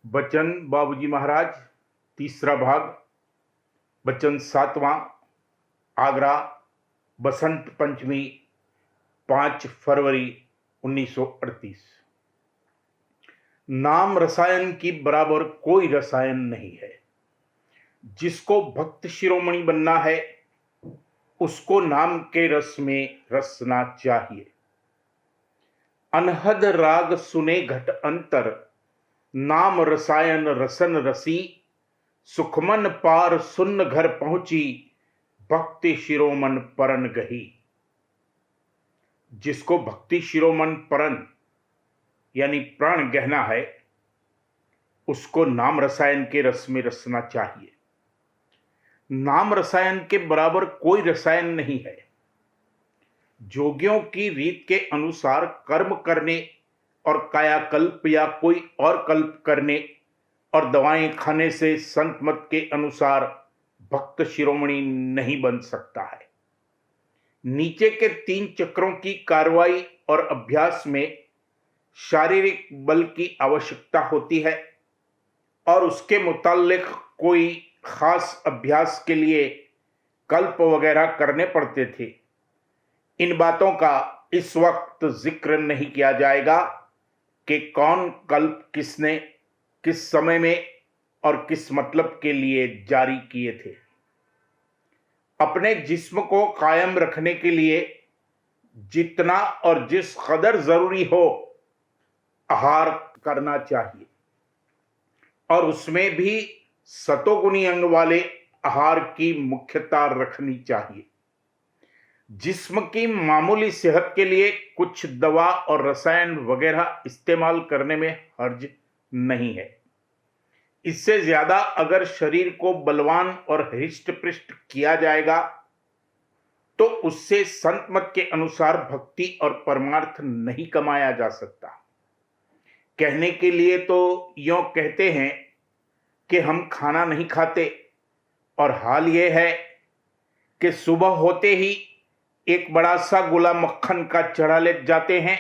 बचन बाबूजी महाराज, तीसरा भाग। बचन सातवां। आगरा, बसंत पंचमी, 5 फरवरी 1938। नाम रसायन की बराबर कोई रसायन नहीं है। जिसको भक्त शिरोमणि बनना है उसको नाम के रस में रसना चाहिए। अनहद राग सुने घट अंतर, नाम रसायन रसन रसी, सुखमन पार सुन्न घर पहुंची, भक्ति शिरोमन परन गही। जिसको भक्ति शिरोमन परन यानी प्राण गहना है उसको नाम रसायन के रस में रसना चाहिए। नाम रसायन के बराबर कोई रसायन नहीं है। जोगियों की रीत के अनुसार कर्म करने और कायाकल्प या कोई और कल्प करने और दवाएं खाने से संत मत के अनुसार भक्त शिरोमणि नहीं बन सकता है। नीचे के 3 चक्रों की कार्रवाई और अभ्यास में शारीरिक बल की आवश्यकता होती है और उसके मुताल्लिक कोई खास अभ्यास के लिए कल्प वगैरह करने पड़ते थे। इन बातों का इस वक्त जिक्र नहीं किया जाएगा कि कौन कल्प किसने किस समय में और किस मतलब के लिए जारी किए थे। अपने जिस्म को कायम रखने के लिए जितना और जिस कदर जरूरी हो आहार करना चाहिए और उसमें भी सतोगुणी अंग वाले आहार की मुख्यता रखनी चाहिए। जिस्म की मामूली सेहत के लिए कुछ दवा और रसायन वगैरह इस्तेमाल करने में हर्ज नहीं है। इससे ज्यादा अगर शरीर को बलवान और हृष्ट पृष्ठ किया जाएगा तो उससे संत मत के अनुसार भक्ति और परमार्थ नहीं कमाया जा सकता। कहने के लिए तो यों कहते हैं कि हम खाना नहीं खाते और हाल यह है कि सुबह होते ही एक बड़ा सा गोला मक्खन का चढ़ा ले जाते हैं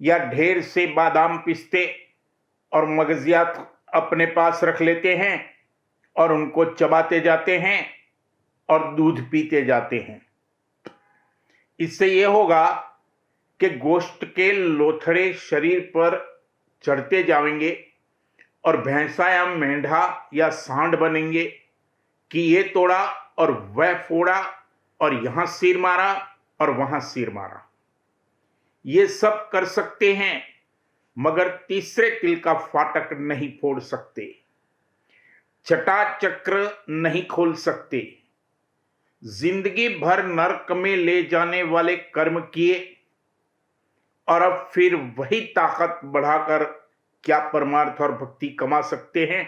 या ढेर से बादाम पिस्ते और मगजियात अपने पास रख लेते हैं और उनको चबाते जाते हैं और दूध पीते जाते हैं। इससे यह होगा कि गोश्त के लोथड़े शरीर पर चढ़ते जाएंगे और भैंसा या मेंढा या सांड बनेंगे कि ये तोड़ा और वह फोड़ा और यहां सिर मारा और वहां सिर मारा। ये सब कर सकते हैं मगर तीसरे तिल का फाटक नहीं फोड़ सकते, छठा चक्र नहीं खोल सकते। जिंदगी भर नरक में ले जाने वाले कर्म किए और अब फिर वही ताकत बढ़ाकर क्या परमार्थ और भक्ति कमा सकते हैं।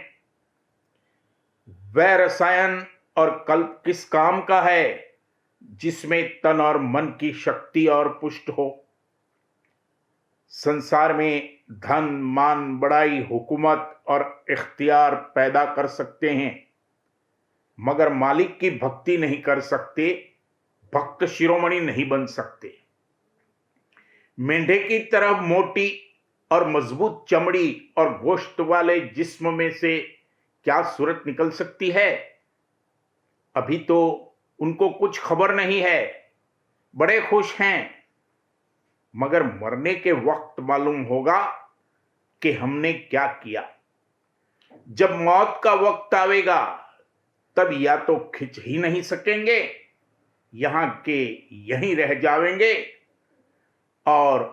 वह रसायन और कल्प किस काम का है जिसमें तन और मन की शक्ति और पुष्ट हो। संसार में धन मान बड़ाई हुकूमत और इख्तियार पैदा कर सकते हैं मगर मालिक की भक्ति नहीं कर सकते, भक्त शिरोमणि नहीं बन सकते। मेंढे की तरह मोटी और मजबूत चमड़ी और गोश्त वाले जिस्म में से क्या सूरत निकल सकती है। अभी तो उनको कुछ खबर नहीं है, बड़े खुश हैं, मगर मरने के वक्त मालूम होगा कि हमने क्या किया। जब मौत का वक्त आवेगा तब या तो खिंच ही नहीं सकेंगे, यहां के यहीं रह जाएंगे और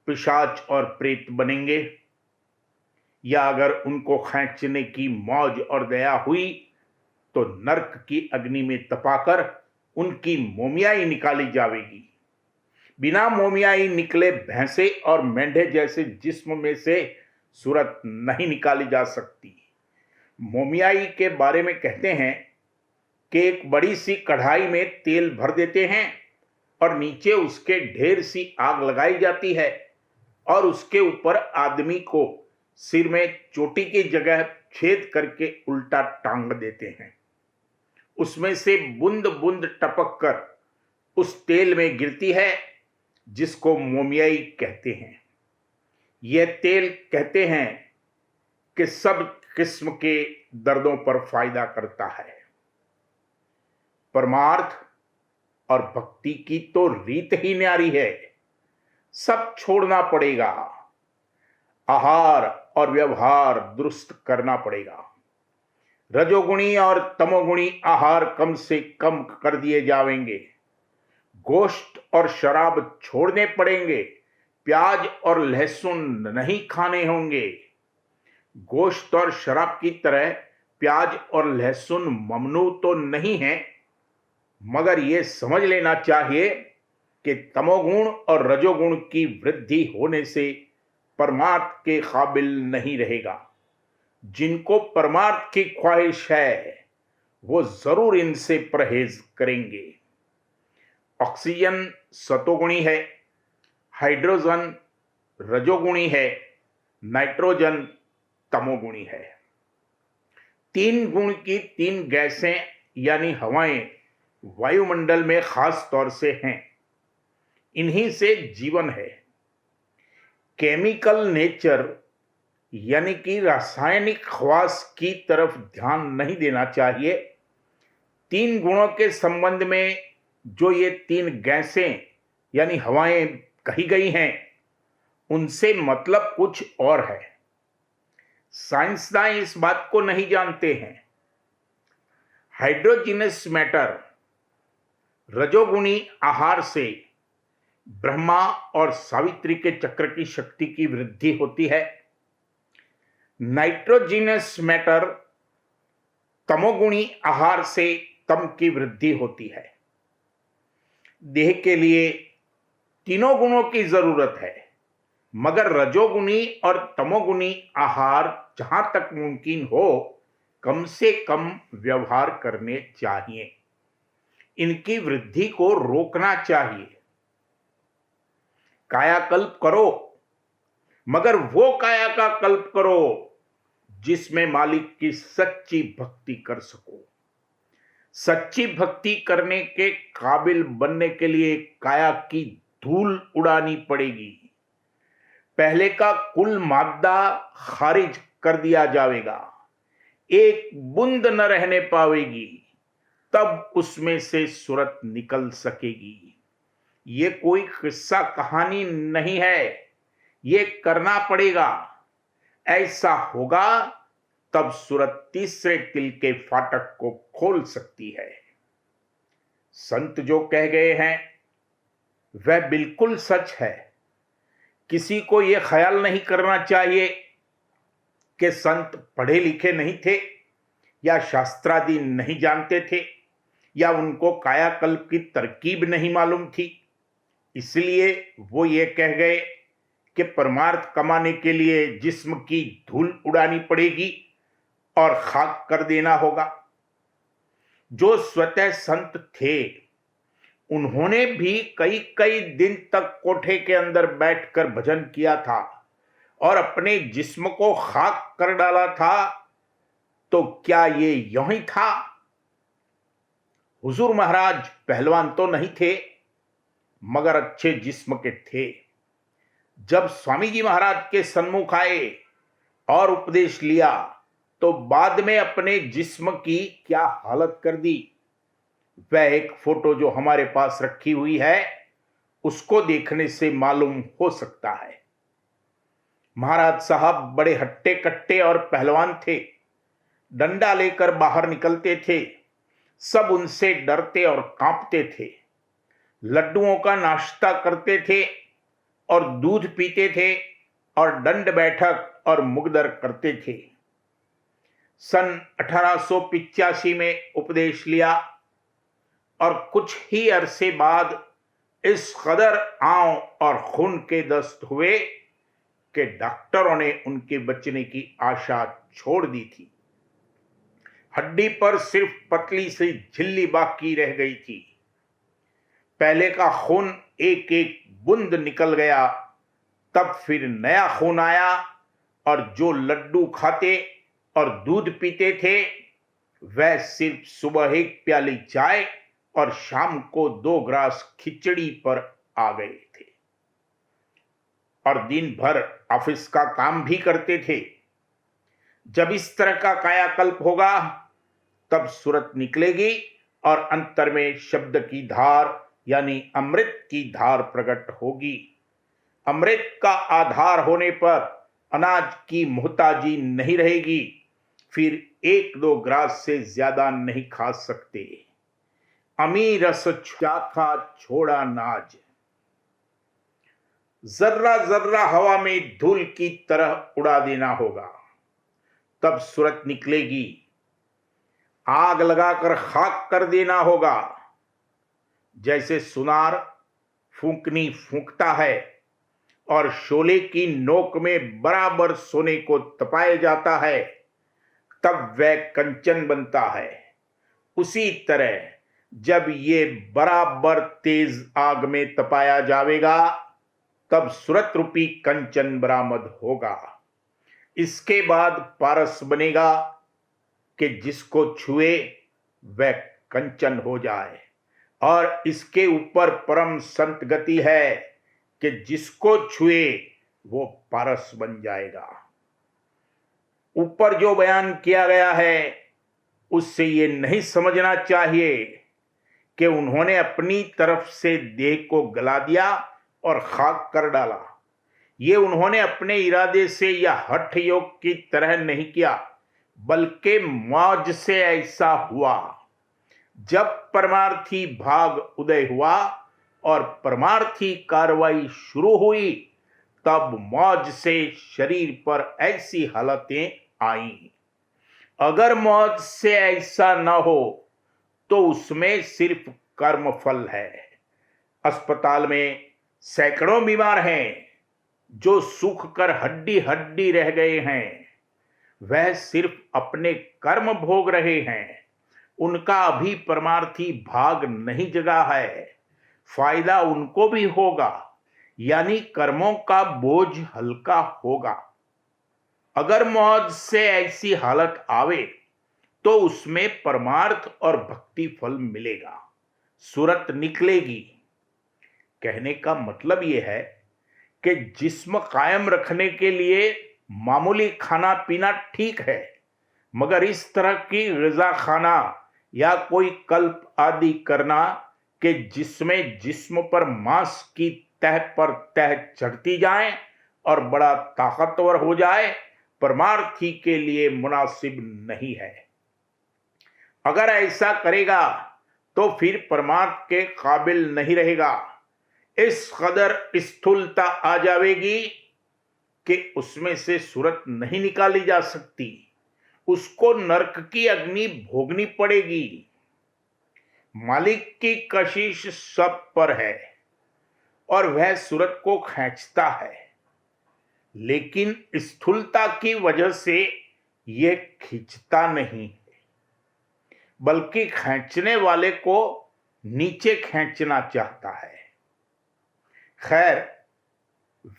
पिशाच और प्रेत बनेंगे, या अगर उनको खींचने की मौज और दया हुई तो नरक की अग्नि में तपाकर उनकी मोमियाई निकाली जाएगी। बिना मोमियाई निकले भैंसे और मेंढे जैसे जिस्म में से सूरत नहीं निकाली जा सकती। मोमियाई के बारे में कहते हैं कि एक बड़ी सी कढ़ाई में तेल भर देते हैं और नीचे उसके ढेर सी आग लगाई जाती है और उसके ऊपर आदमी को सिर में चोटी की जगह छेद करके उल्टा टांग देते हैं। उसमें से बूंद बूंद टपक कर उस तेल में गिरती है जिसको मोमियाई कहते हैं। यह तेल कहते हैं कि सब किस्म के दर्दों पर फायदा करता है। परमार्थ और भक्ति की तो रीत ही न्यारी है। सब छोड़ना पड़ेगा, आहार और व्यवहार दुरुस्त करना पड़ेगा। रजोगुणी और तमोगुणी आहार कम से कम कर दिए जाएंगे। गोश्त और शराब छोड़ने पड़ेंगे। प्याज और लहसुन नहीं खाने होंगे। गोश्त और शराब की तरह प्याज और लहसुन ममनू तो नहीं है, मगर यह समझ लेना चाहिए कि तमोगुण और रजोगुण की वृद्धि होने से परमार्थ के काबिल नहीं रहेगा। जिनको परमार्थ की ख्वाहिश है वो जरूर इनसे परहेज करेंगे। ऑक्सीजन सतोगुणी है, हाइड्रोजन रजोगुणी है, नाइट्रोजन तमोगुणी है। तीन गुण की तीन गैसें यानी हवाएं वायुमंडल में खास तौर से हैं। इन्हीं से जीवन है। केमिकल नेचर यानी कि रासायनिक खवास की तरफ ध्यान नहीं देना चाहिए। तीन गुणों के संबंध में जो ये तीन गैसें यानी हवाएं कही गई हैं, उनसे मतलब कुछ और है। साइंसदान इस बात को नहीं जानते हैं। हाइड्रोजिनस मैटर रजोगुणी आहार से ब्रह्मा और सावित्री के चक्र की शक्ति की वृद्धि होती है। नाइट्रोजिनस मैटर तमोगुणी आहार से तम की वृद्धि होती है। देह के लिए तीनों गुणों की जरूरत है, मगर रजोगुणी और तमोगुणी आहार जहां तक मुमकिन हो कम से कम व्यवहार करने चाहिए। इनकी वृद्धि को रोकना चाहिए। कायाकल्प करो, मगर वो काया का कल्प करो जिसमें मालिक की सच्ची भक्ति कर सको। सच्ची भक्ति करने के काबिल बनने के लिए काया की धूल उड़ानी पड़ेगी। पहले का कुल मादा खारिज कर दिया जाएगा। एक बूंद न रहने पावेगी, तब उसमें से सूरत निकल सकेगी। ये कोई किस्सा कहानी नहीं है, ये करना पड़ेगा। ऐसा होगा तब सूरत तीसरे तिल के फाटक को खोल सकती है। संत जो कह गए हैं वह बिल्कुल सच है। किसी को यह ख्याल नहीं करना चाहिए कि संत पढ़े लिखे नहीं थे या शास्त्रादि नहीं जानते थे या उनको कायाकल्प की तरकीब नहीं मालूम थी, इसलिए वो ये कह गए कि परमार्थ कमाने के लिए जिस्म की धूल उड़ानी पड़ेगी और खाक कर देना होगा। जो स्वतः संत थे उन्होंने भी कई कई दिन तक कोठे के अंदर बैठकर भजन किया था और अपने जिस्म को खाक कर डाला था। तो क्या ये यूं ही था? हुजूर महाराज पहलवान तो नहीं थे, मगर अच्छे जिस्म के थे। जब स्वामी जी महाराज के सन्मुख आए और उपदेश लिया तो बाद में अपने जिस्म की क्या हालत कर दी, वह एक फोटो जो हमारे पास रखी हुई है उसको देखने से मालूम हो सकता है। महाराज साहब बड़े हट्टे कट्टे और पहलवान थे। डंडा लेकर बाहर निकलते थे, सब उनसे डरते और कांपते थे। लड्डुओं का नाश्ता करते थे और दूध पीते थे और दंड बैठक और मुगदर करते थे। सन 1885 में उपदेश लिया और कुछ ही अरसे बाद इस कदर आंव और खून के दस्त हुए कि डॉक्टरों ने उनके बचने की आशा छोड़ दी थी। हड्डी पर सिर्फ पतली सी झिल्ली बाकी रह गई थी। पहले का खून एक एक बूंद निकल गया, तब फिर नया खून आया और जो लड्डू खाते और दूध पीते थे वह सिर्फ सुबह एक प्याली चाय और शाम को 2 ग्रास खिचड़ी पर आ गए थे और दिन भर ऑफिस का काम भी करते थे। जब इस तरह का कायाकल्प होगा तब सूरत निकलेगी और अंतर में शब्द की धार यानी अमृत की धार प्रकट होगी। अमृत का आधार होने पर अनाज की मोहताजी नहीं रहेगी, फिर 1-2 ग्रास से ज्यादा नहीं खा सकते। अमी रस चाखा छोड़ा नाज। जर्रा जर्रा हवा में धूल की तरह उड़ा देना होगा, तब सूरत निकलेगी। आग लगाकर खाक कर देना होगा। जैसे सुनार फूंकनी फूंकता है और शोले की नोक में बराबर सोने को तपाया जाता है, तब वह कंचन बनता है। उसी तरह जब ये बराबर तेज आग में तपाया जाएगा तब सूरत रूपी कंचन बरामद होगा। इसके बाद पारस बनेगा कि जिसको छुए वह कंचन हो जाए, और इसके ऊपर परम संत गति है कि जिसको छुए वो पारस बन जाएगा। ऊपर जो बयान किया गया है उससे ये नहीं समझना चाहिए कि उन्होंने अपनी तरफ से देह को गला दिया और खाक कर डाला। ये उन्होंने अपने इरादे से या हठ योग की तरह नहीं किया, बल्कि मौज से ऐसा हुआ। जब परमार्थी भाग उदय हुआ और परमार्थी कार्रवाई शुरू हुई, तब मौज से शरीर पर ऐसी हालतें आईं। अगर मौज से ऐसा न हो तो उसमें सिर्फ कर्मफल है। अस्पताल में सैकड़ों बीमार हैं जो सूख कर हड्डी हड्डी रह गए हैं। वह सिर्फ अपने कर्म भोग रहे हैं, उनका अभी परमार्थी भाग नहीं जगा है। फायदा उनको भी होगा, यानी कर्मों का बोझ हल्का होगा। अगर मौज से ऐसी हालत आवे तो उसमें परमार्थ और भक्ति फल मिलेगा, सूरत निकलेगी। कहने का मतलब यह है कि जिस्म कायम रखने के लिए मामूली खाना पीना ठीक है, मगर इस तरह की ग़िज़ा खाना या कोई कल्प आदि करना कि जिसमें जिस्म पर मांस की तह पर तह चढ़ती जाए और बड़ा ताकतवर हो जाए, परमार्थी के लिए मुनासिब नहीं है। अगर ऐसा करेगा तो फिर परमार्थ के काबिल नहीं रहेगा। इस कदर स्थूलता आ जाएगी कि उसमें से सूरत नहीं निकाली जा सकती, उसको नरक की अग्नि भोगनी पड़ेगी। मालिक की कशिश सब पर है और वह सूरत को खींचता है, लेकिन स्थूलता की वजह से यह खींचता नहीं, बल्कि खींचने वाले को नीचे खींचना चाहता है। खैर,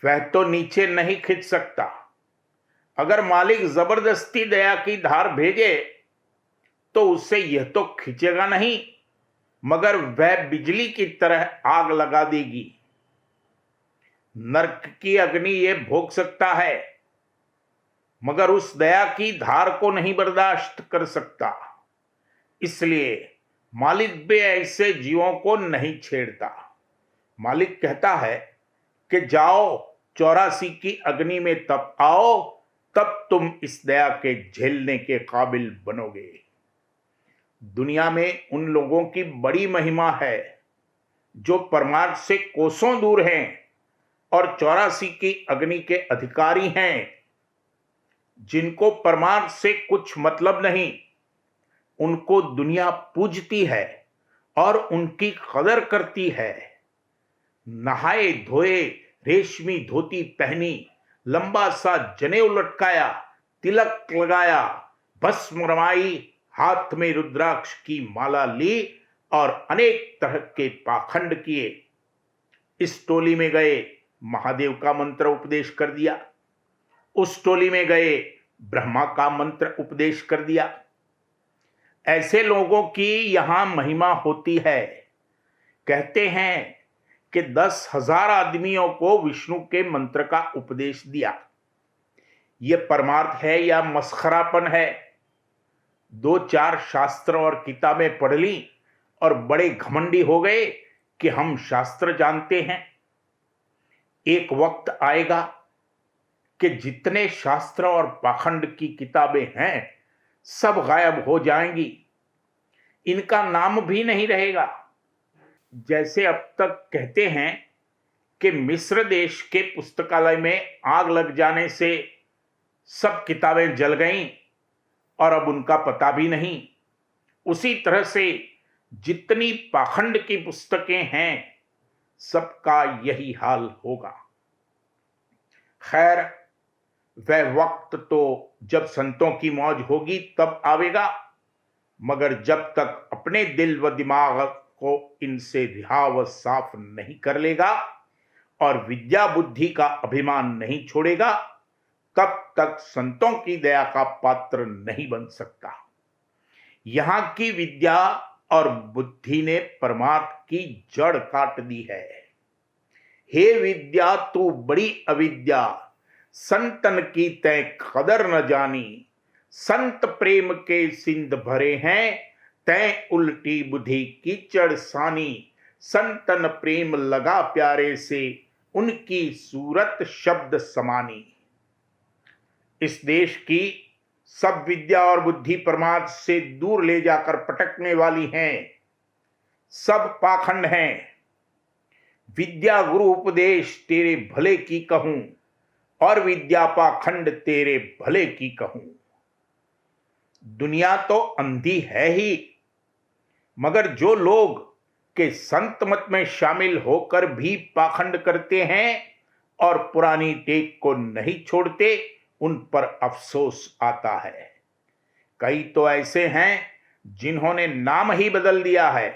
वह तो नीचे नहीं खींच सकता। अगर मालिक जबरदस्ती दया की धार भेजे तो उससे यह तो खींचेगा नहीं, मगर वह बिजली की तरह आग लगा देगी। नरक की अग्नि यह भोग सकता है, मगर उस दया की धार को नहीं बर्दाश्त कर सकता। इसलिए मालिक भी ऐसे जीवों को नहीं छेड़ता। मालिक कहता है कि जाओ 84 की अग्नि में तप आओ, तब तुम इस दया के झेलने के काबिल बनोगे। दुनिया में उन लोगों की बड़ी महिमा है जो परमार्थ से कोसों दूर हैं और 84 की अग्नि के अधिकारी हैं। जिनको परमार्थ से कुछ मतलब नहीं, उनको दुनिया पूजती है और उनकी कदर करती है। नहाए धोए, रेशमी धोती पहनी, लंबा सा जनेऊ लटकाया, तिलक लगाया, भस्म रमाई, हाथ में रुद्राक्ष की माला ली और अनेक तरह के पाखंड किए। इस टोली में गए, महादेव का मंत्र उपदेश कर दिया। उस टोली में गए, ब्रह्मा का मंत्र उपदेश कर दिया। ऐसे लोगों की यहां महिमा होती है। कहते हैं कि 10,000 आदमियों को विष्णु के मंत्र का उपदेश दिया। ये परमार्थ है या मस्खरापन है? दो चार शास्त्र और किताबें पढ़ ली और बड़े घमंडी हो गए कि हम शास्त्र जानते हैं। एक वक्त आएगा कि जितने शास्त्र और पाखंड की किताबें हैं सब गायब हो जाएंगी, इनका नाम भी नहीं रहेगा। जैसे अब तक कहते हैं कि मिस्र देश के पुस्तकालय में आग लग जाने से सब किताबें जल गईं और अब उनका पता भी नहीं, उसी तरह से जितनी पाखंड की पुस्तकें हैं सबका यही हाल होगा। खैर, वह वक्त तो जब संतों की मौज होगी तब आवेगा, मगर जब तक अपने दिल व दिमाग को इनसे रिहा व साफ नहीं कर लेगा और विद्या बुद्धि का अभिमान नहीं छोड़ेगा, तब तक संतों की दया का पात्र नहीं बन सकता। यहां की विद्या और बुद्धि ने परमार्थ की जड़ काट दी है। हे विद्या तू बड़ी अविद्या, संतन की तै कदर न जानी। संत प्रेम के सिंध भरे हैं, तै उल्टी बुद्धि कीचड़ सानी। संतन प्रेम लगा प्यारे से, उनकी सूरत शब्द समानी। इस देश की सब विद्या और बुद्धि परमार्थ से दूर ले जाकर पटकने वाली हैं, सब पाखंड हैं। विद्या गुरु उपदेश तेरे भले की कहूं, और विद्या पाखंड तेरे भले की कहूं। दुनिया तो अंधी है ही, मगर जो लोग के संत मत में शामिल होकर भी पाखंड करते हैं और पुरानी टेक को नहीं छोड़ते, उन पर अफसोस आता है। कई तो ऐसे हैं जिन्होंने नाम ही बदल दिया है,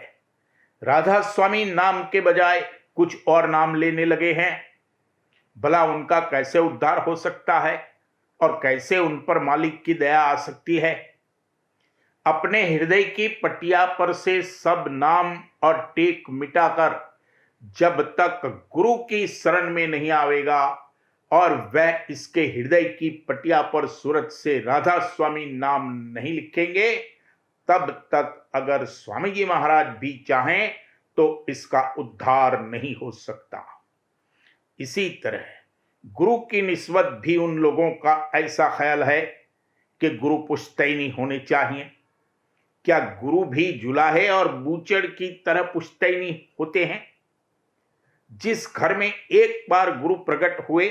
राधा स्वामी नाम के बजाय कुछ और नाम लेने लगे हैं। भला उनका कैसे उद्धार हो सकता है और कैसे उन पर मालिक की दया आ सकती है? अपने हृदय की पटिया पर से सब नाम और टेक मिटाकर जब तक गुरु की शरण में नहीं आवेगा और वह इसके हृदय की पटिया पर सूरत से राधा स्वामी नाम नहीं लिखेंगे, तब तक अगर स्वामी जी महाराज भी चाहें तो इसका उद्धार नहीं हो सकता। इसी तरह गुरु की निस्बत भी उन लोगों का ऐसा ख्याल है कि गुरु पुश्तैनी होने चाहिए। क्या गुरु भी जुलाहे और बूचड़ की तरह पुश्तैनी होते हैं? जिस घर में एक बार गुरु प्रकट हुए,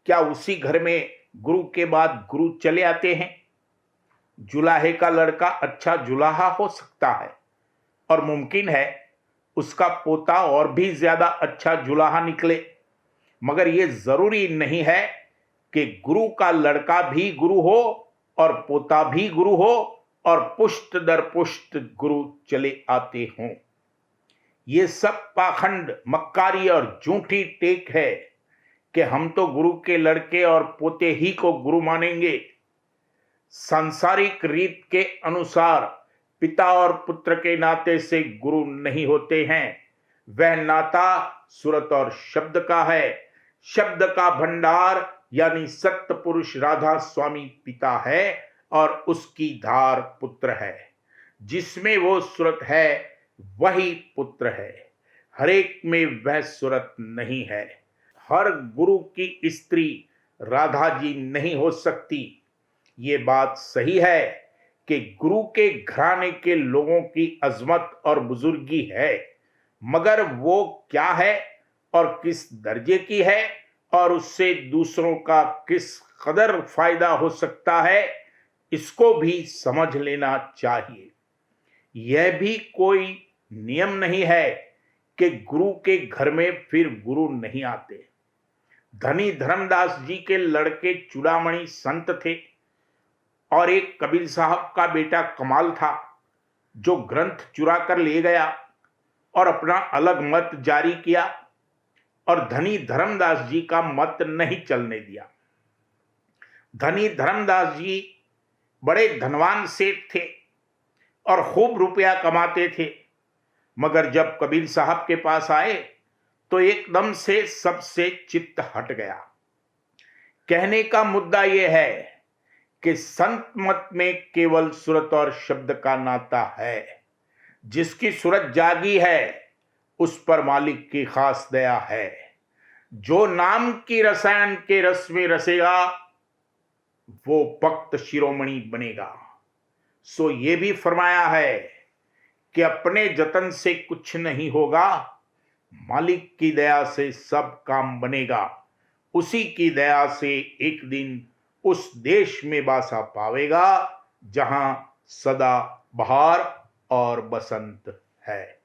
क्या उसी घर में गुरु के बाद गुरु चले आते हैं? जुलाहे का लड़का अच्छा जुलाहा हो सकता है और मुमकिन है उसका पोता और भी ज्यादा अच्छा जुलाहा निकले, मगर यह जरूरी नहीं है कि गुरु का लड़का भी गुरु हो और पोता भी गुरु हो और पुष्ट दर पुष्ट गुरु चले आते हों। ये सब पाखंड, मक्कारी और झूठी टेक है कि हम तो गुरु के लड़के और पोते ही को गुरु मानेंगे। सांसारिक रीत के अनुसार पिता और पुत्र के नाते से गुरु नहीं होते हैं। वह नाता सूरत और शब्द का है। शब्द का भंडार यानी सत्य पुरुष राधा स्वामी पिता है और उसकी धार पुत्र है। जिसमें वो सूरत है वही पुत्र है। हरेक में वह सूरत नहीं है। हर गुरु की स्त्री राधा जी नहीं हो सकती। ये बात सही है कि गुरु के घराने के लोगों की अजमत और बुजुर्गी है, मगर वो क्या है और किस दर्जे की है और उससे दूसरों का किस कदर फायदा हो सकता है, इसको भी समझ लेना चाहिए। यह भी कोई नियम नहीं है कि गुरु के घर में फिर गुरु नहीं आते। धनी धर्मदास जी के लड़के चूड़ामणि संत थे और एक कबीर साहब का बेटा कमाल था जो ग्रंथ चुरा कर ले गया और अपना अलग मत जारी किया और धनी धर्मदास जी का मत नहीं चलने दिया। धनी धर्मदास जी बड़े धनवान सेठ थे और खूब रुपया कमाते थे, मगर जब कबीर साहब के पास आए तो एकदम से सबसे चित्त हट गया। कहने का मुद्दा यह है कि संत मत में केवल सूरत और शब्द का नाता है। जिसकी सूरत जागी है उस पर मालिक की खास दया है। जो नाम की रसायन के रस में रसेगा वो भक्त शिरोमणि बनेगा। सो ये भी फरमाया है कि अपने जतन से कुछ नहीं होगा, मालिक की दया से सब काम बनेगा। उसी की दया से एक दिन उस देश में बासा पावेगा जहां सदा बहार और बसंत है।